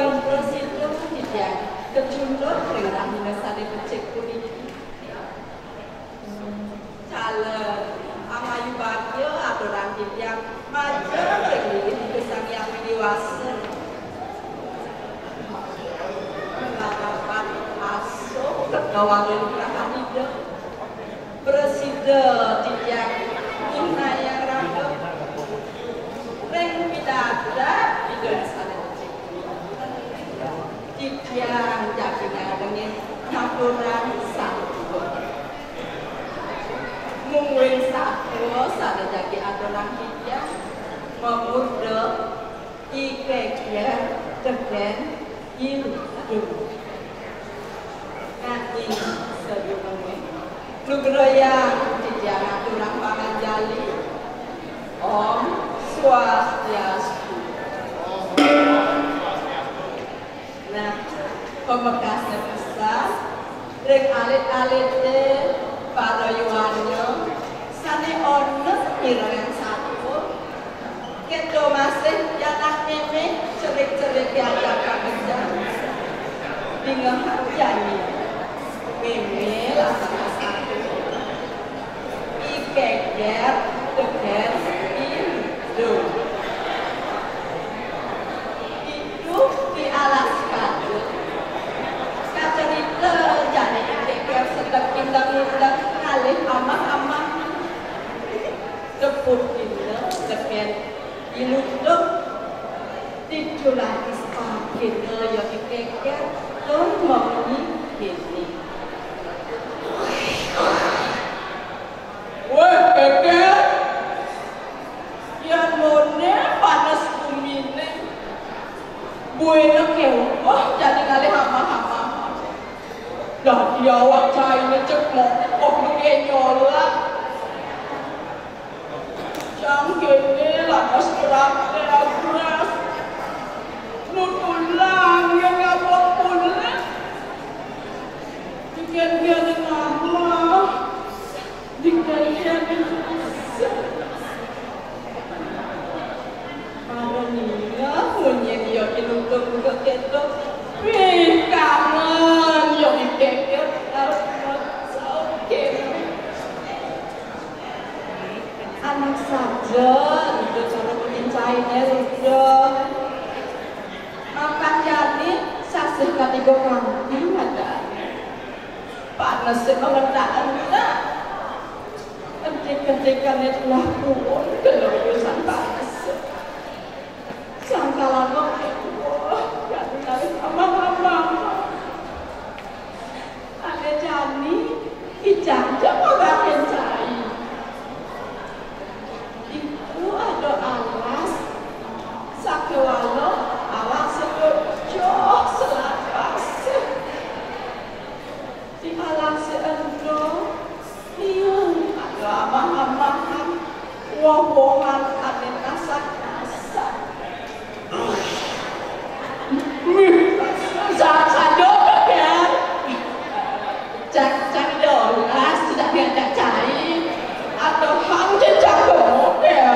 yang presiden tidak kejumlah dengan minasade becek kuning calon amayu bagyo aturan yang maju begini besar yang dewasa melakukan masuk ke kawan lurahan hidup presiden tidak guna yang rangka reng pidada minasade yang jadinya dengan campuran satu mungkin satu sada jadi aturan hijau memudah ikeknya dengan ilu nanti sebelumnya nugroya yang aturan pangajali Om Swastiastu. Nah, pemekasnya besar, rek alit-alit para yuanyo, sane ono kira yang satu, kedo masih jalan meme, cerik-cerik diajak kerja, dengan janji, meme lah salah satu, ikeger, teger, indo. Di alas kacut kacerita jadi keker sedang indang-indang kalih amah-amah deput kita deken iluduk tidulah ispakin ya keker termongi gini weh keker yang mone panas bumi ini buena keu, oh jadi kali hama-hama. Dah dia awak cahaya cekmok, oh mengenyo lah. Jangan kene lah mas berat beras, nutulang yang ngapok pulang. Dikan dia dengan Allah, dikan dia dengan punya dia iluntung keketuk kangen yang dikekir anak saja itu cara mencintai sudah makan jadi sasih ketiga kambing ada panas mengentaan enggak ketik-ketikan itu lah pun keluasan panas sangkalan oke, wah, jadi amang-amang. Ada jani, ijajah orang mencari. Itu ada alas, sakewalo, awak seluruh selapas. Di alas seendo, niung ada amang-amangan, woh-wohan ada nasak-nasak. Sado kan cak dolas tidak ada cair atau hanya jago ya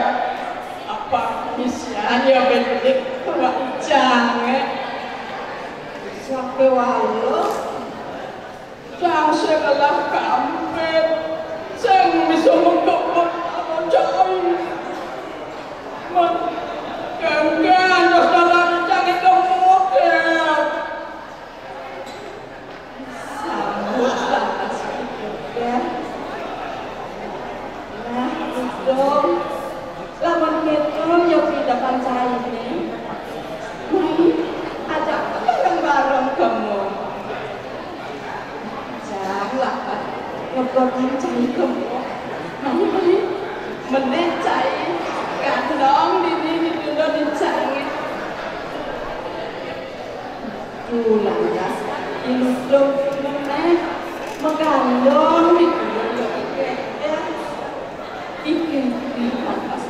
apa misalnya bentuk jangan sampai walau jangan segala kampret saya bisa mengkeput apa cair kan saudara jangan kemudian sambut batas ya nah itu lawan itu yang tidak pancai ini ada bareng kamu janganlah ngebuat pancai kamu mari menecai kandang di udah dicari pulang ya iluduk megandong di ikan pas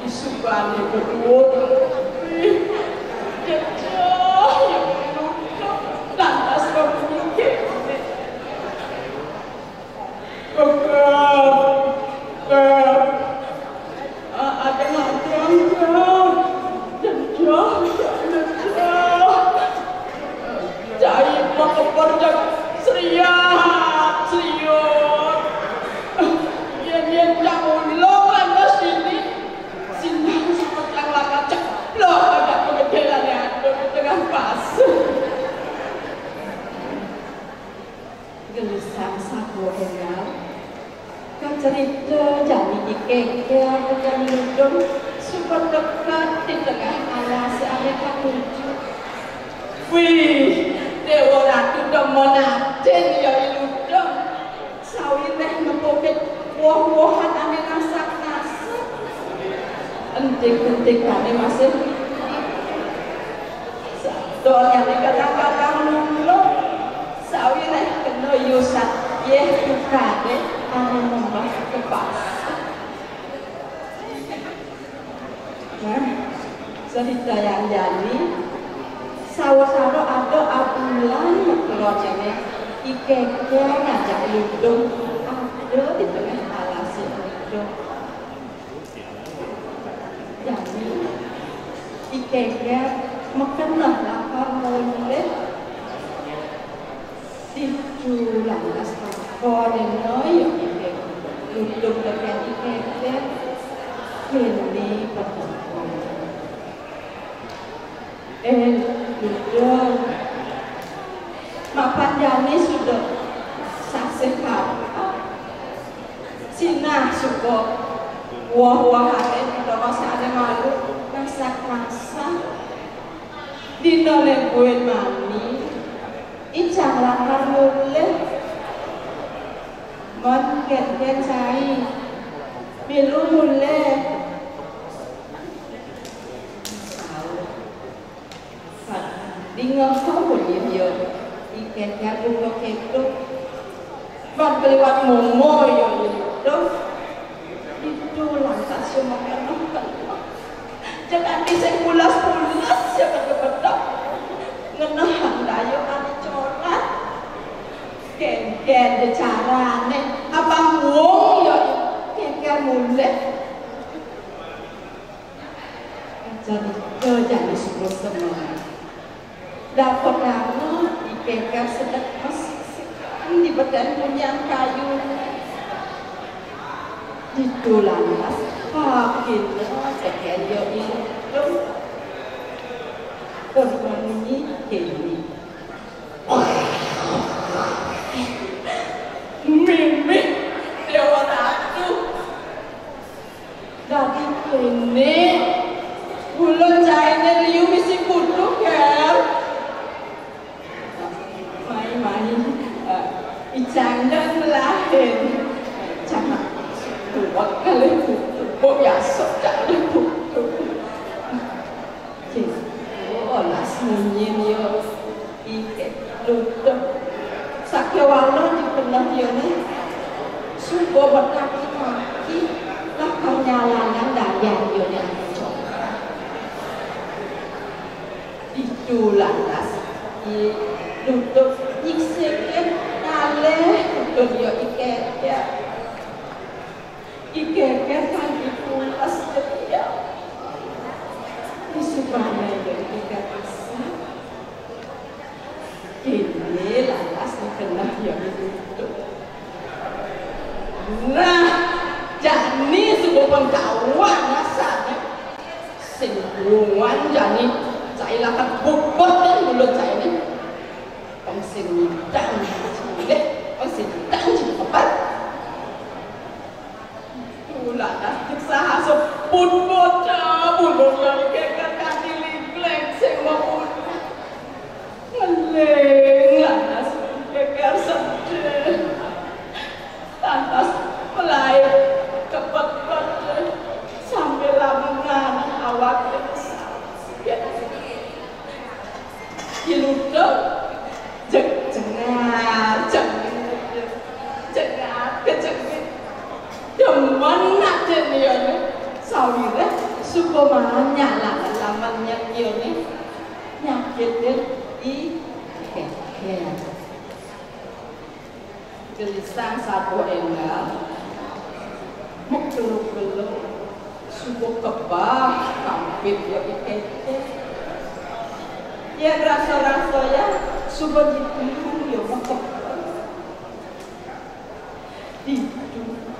di subani berdua jauh yang iluduk lantas berpikir ada ngobrol cerita jadi dikekeh bukan ludung super dekat di tengah alas aneka lucu. Wih, Dewa Ratu demenaten ya ludung. Sawineh ngepoket buah-buahan ane nasak-nasak. Entik-entik ane masih. Doanya kadang-kadang lulu. Sawineh kena yusat yeh tukade ane membah kepas. Nah, cerita yang jadi sawo-sawo ada abulan keluar jene ikeke ngajak ludung ada di tengah alas ludung. Jadi ikeke mekenah lapar mulai dijulang asal koreno ya ikeke ludung dengan ikeke ini pertemuan. Ludung mapan jani sudah saksikan sinah suka wah-wahane kita masih ada malu masak-masak dino lebuin mani icang lakar mulai men-ken cai bilu mulai Dingo kau boleh dia, ikan jagung kau ketuk, buat kelewat momo yang itu lantas semua kan, jangan diseng pulas-pulas siapa kebedak, ngenahan dayo ada corak, ken cara ne, abang wong ya, ken mulai, jadi sebelum semua. Dapat nama dikekar sedang masih di badan punya kayu di lantas pakai sekian yo itu berbunyi ini mimi Dewa Ratu dari ini bulan cairnya riu misi kudu kan Icang-icang lahir jangan buat kali buat biasa jangan olah semuanya yo ike lutung sakyawala di pernah dia ni subuh berkaki-kaki lakar nyalanan daya dia ni itu lantas lutung iksekan naleh untuk dia ikeke kan dipulas dia disubahnya dia ikeke besar ini lantas dikenal dia itu nah jani sebuah pengkawan rasanya singgungan jani saya lakukan bubut dan mulut saya ini sing dang cilik sing dang cepat pula dah usaha sepun bocah bunuh yang kekat diling sing mau ngeleng lantas kekar sedih lantas pelai cepat sampai lamungan awak besar diluduk demen nak dia ni sawire supaya nyala lamannya dia ni nyakit dia di kekeh gelisah satu enggak mukul-mukul supaya kebah kampit dia kekeh ya rasa-rasa ya supaya itu dia makap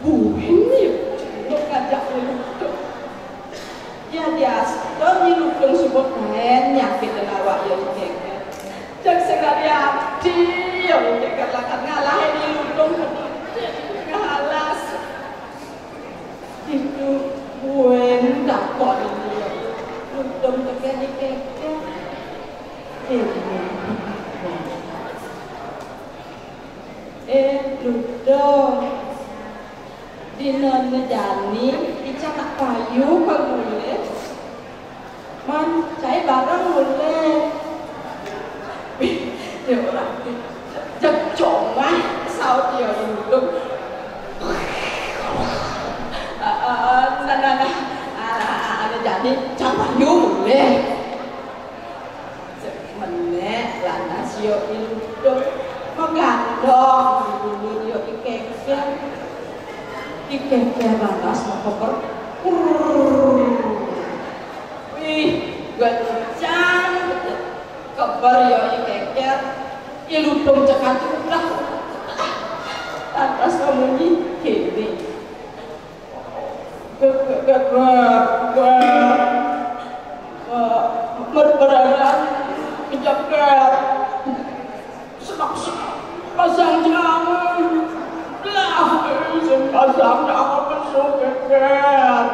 buhin ya, cuma ngajak lutung. Ya dia asal lutung sebut lain nyakit dan awak yang dikek. Jak sekali hati yang dikek lakat ngalah ini lutung ngalas. Quên đặt bọn nhiều Lung tung cho cái đi cái Ludo di non jani dicatat kayu kan mulai man cai barang mulai điều là chật trộn quá sao chiều đúng jadi campur mulai mình là nasio itu menggandong dulu ikeknya lantas koper wih gacang koper ya ikeknya iludung cekat udah lantas kamu gini berberan kejagat semak-semak pasang jangan lah pasang jangan masuk kejagat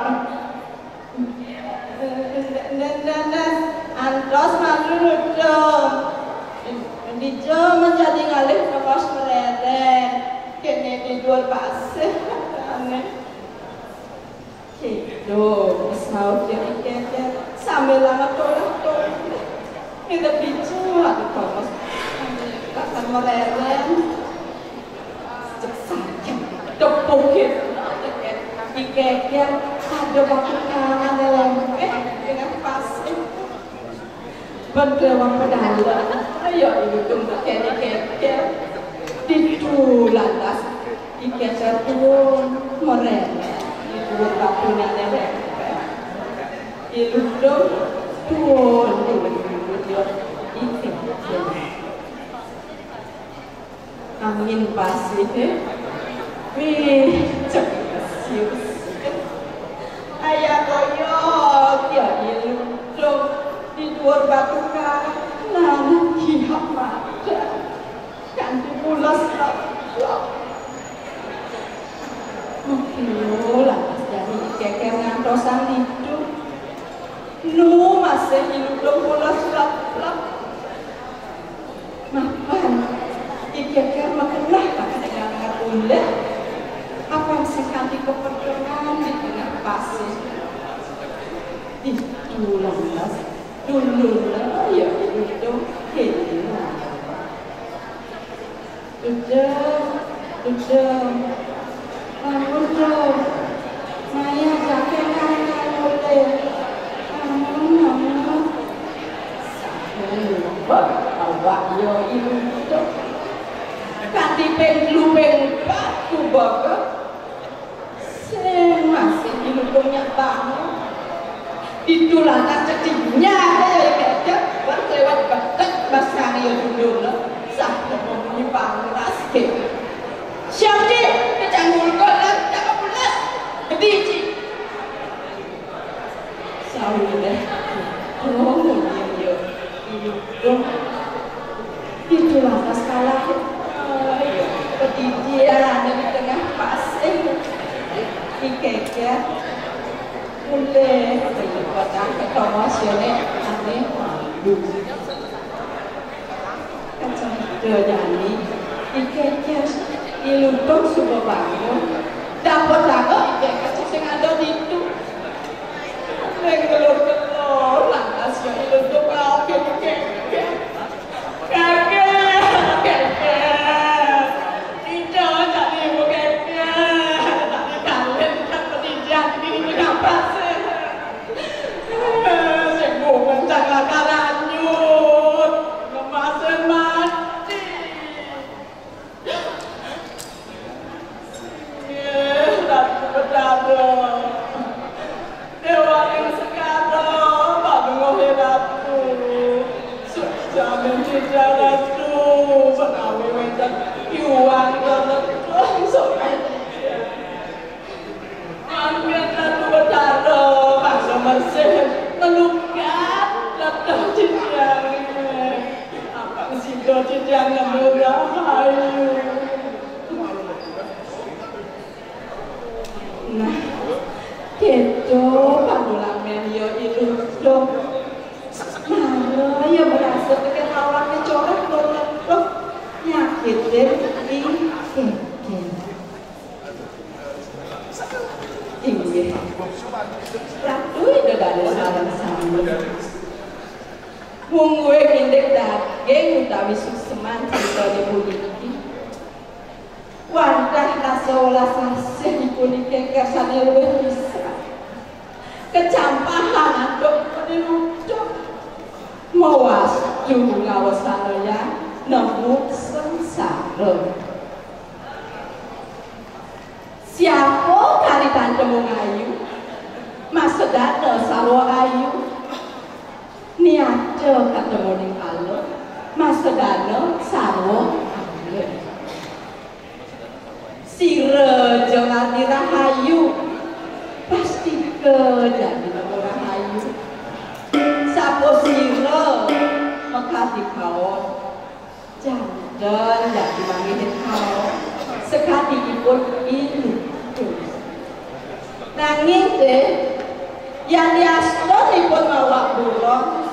antros malu dong dijo menjadi ngalih ke kos mereren kini dijual pasir aneh gitu misal dia sambil lama tolak kita bicara di kos kakak mereren sakit tepukin ikeknya ada waktu kangen dalam dengan pasir berdewang pedalang ayo untuk keknya ditulang tas ikeknya turun mereren buat kapunya nenek, iludong tuon angin pasir, wih cepat sius, ayah koyok ya iludong di luar batu kanan hiap mata, kan dibulas jadi keker ngantosan itu nu masih hidup bola sulap-sulap makan keker makanlah pakai dengan ulet apa sekali keperluan di tengah pasir itu lantas dulu lah ya hidup hilang udah bangun dong Maya kakek kakek boleh bangun awak yo ibu itu kan dipeng batu baga masih hidupnya bangun itu lantas cedinya ya kecap berlewat batek basah ya dulu sah membunyi panas siapa kecanggul kolam tak pulas kediji saudara ngomong dia itu lantas kalah kediji ada di tengah pasir ikeknya mulai kata ketemu hasilnya aneh kacang jadi ikeknya iludong sudah bangun dapat dapat ikeknya yang ada di itu ngelor-ngelor lantas ya iludong mau kakek tidak jadi ibu kakek tapi kalian kan pendidikan ini kenapa sih saya bukan jangan lanjut ngemasin mati dan berada dewa yang sekarang sareng sami. Wong kowe ngendhek daging utawi sukseman crita dipuniki. Wadah lasolas asih dipuniki kersane luwih bisa. Kecampahan aduk penutup. Mawas jung ngawasana ya nemu sengsara. Siapa kali tante mung ayu? Maksudana sarwa ayu. Niaca ketemu ning alun. Maksudana sarwa ayu. Sira jangan dirahayu. Pasti ke jadi rahayu. Sapo sira makati kaon. Jangan jadi mangin kaon. Sekali ikut ini. Nanging deh, yang diaslo ikut mawak burung.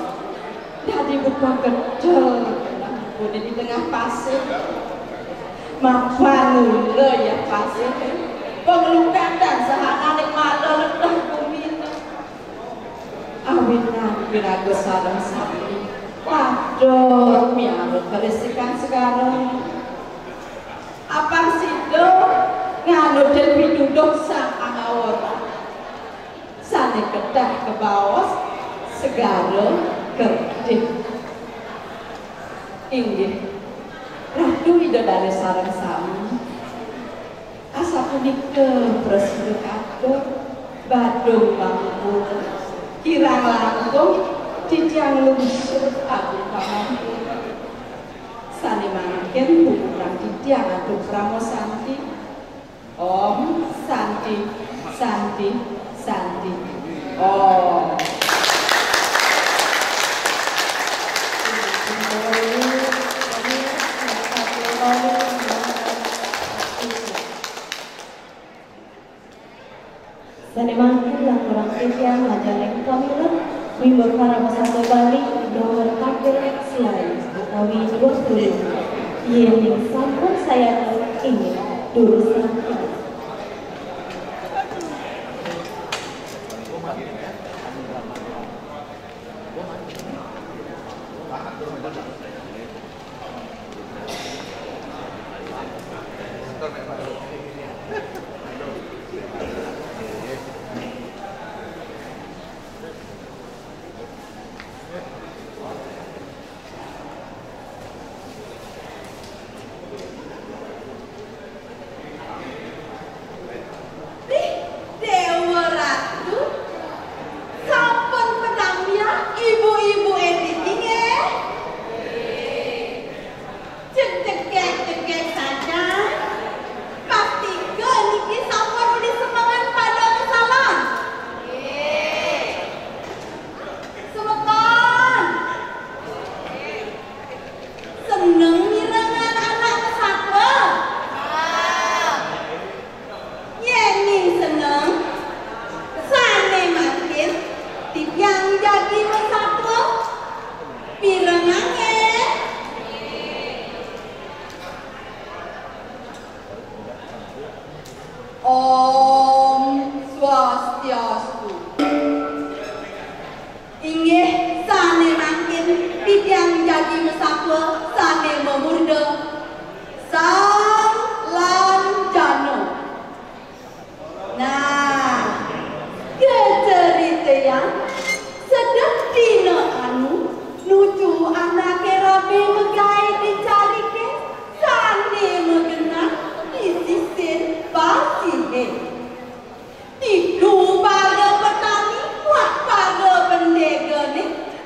Jadi buka kecil, udah di tengah pasir. Mapan mula ya pasir. Pengelukan dan sehananik malah ledah bumi. Awinan birago sarang sapi. Waduh, miarut berisikan sekarang. Apa sih do nganu dan piduduk sang orang sane kedah ke bawah segala kerdik inggih ratu widodari sareng sami asa punika presiden kado badung bangku kirang langkung titiang lungsur abu pamampu sane mangken bukurang titiang aduh pramo santi Om Santi Santi Santi Om Sanemangkin lang kurang titiang majaleng pamilut Wimbur para masako Bali nomor kabel selain utawi 20 Yening sampun saya ingin dulu sampai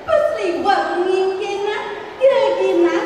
Pesliwat ngingkina, gina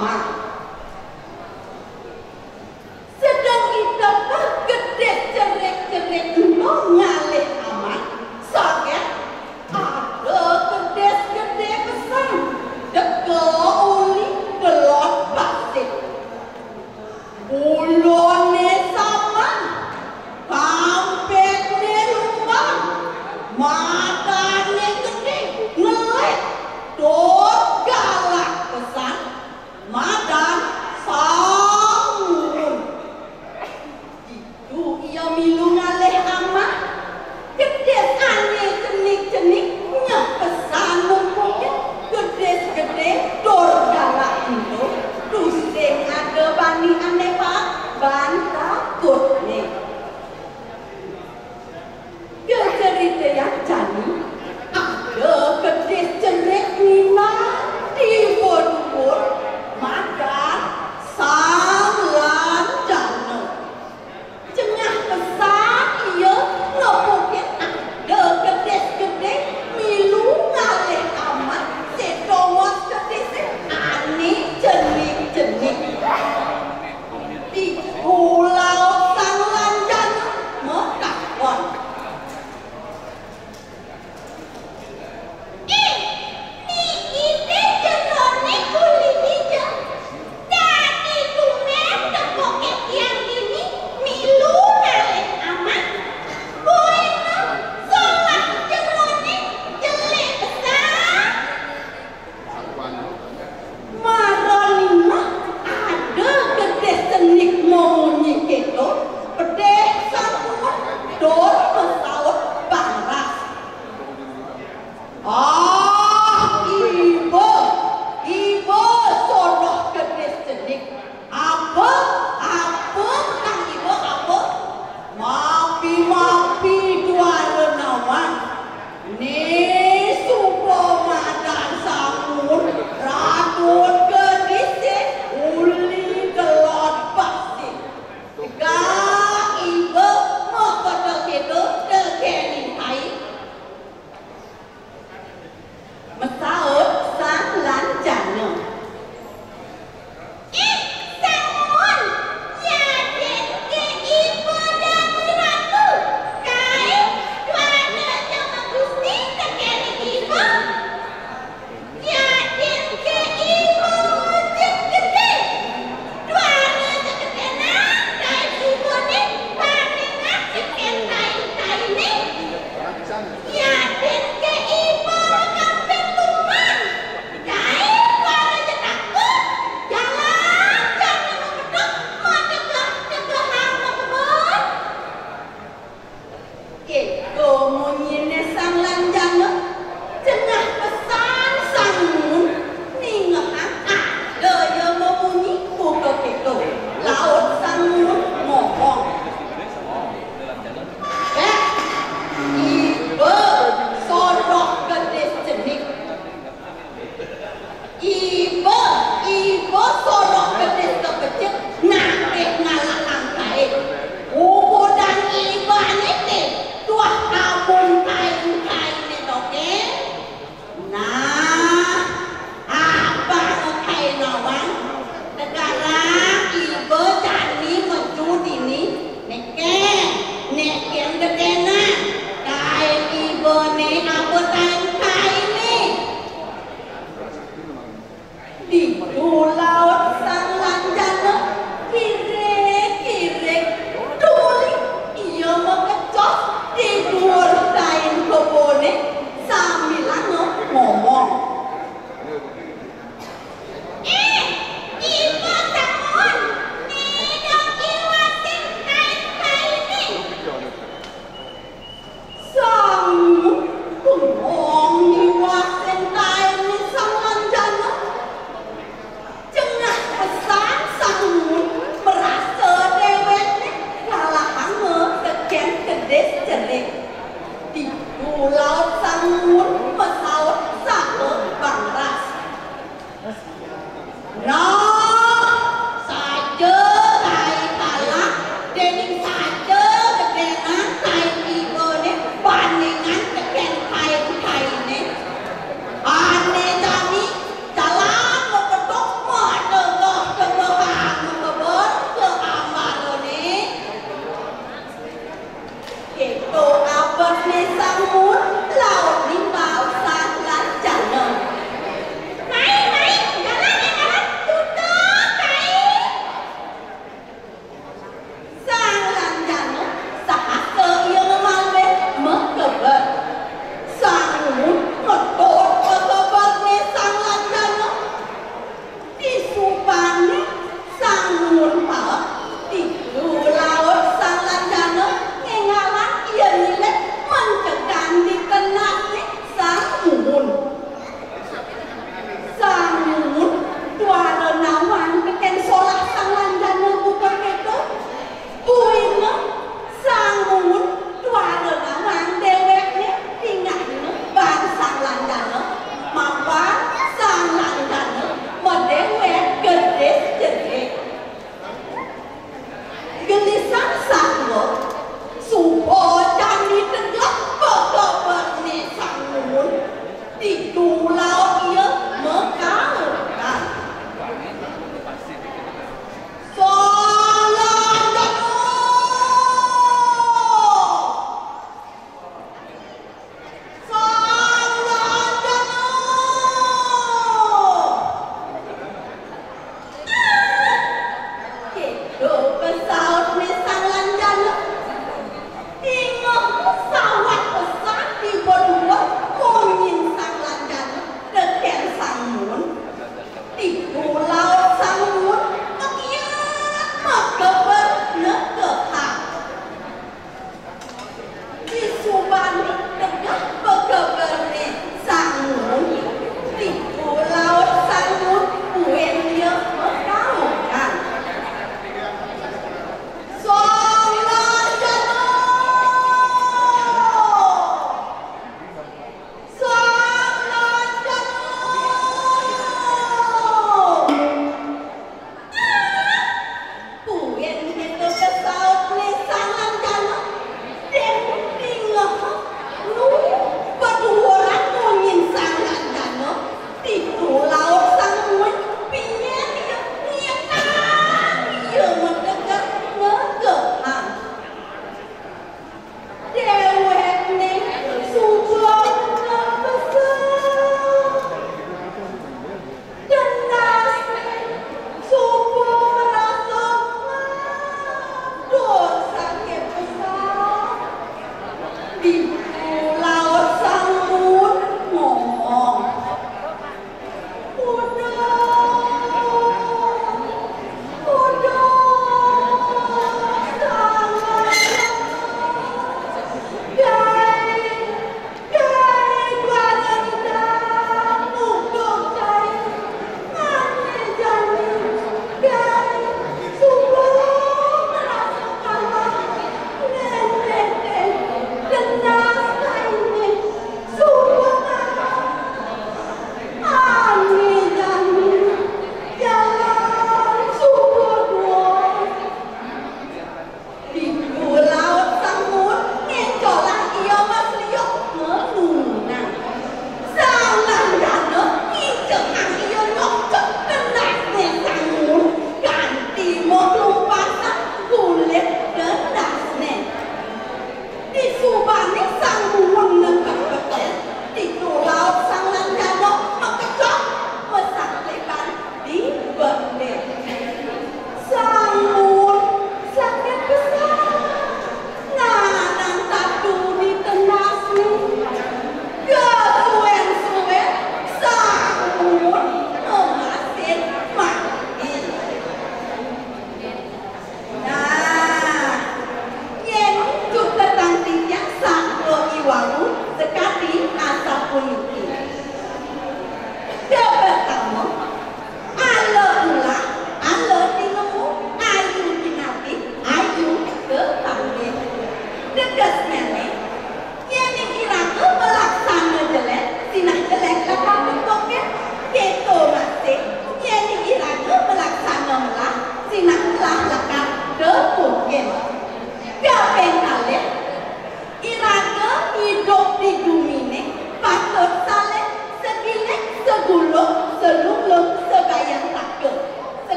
mah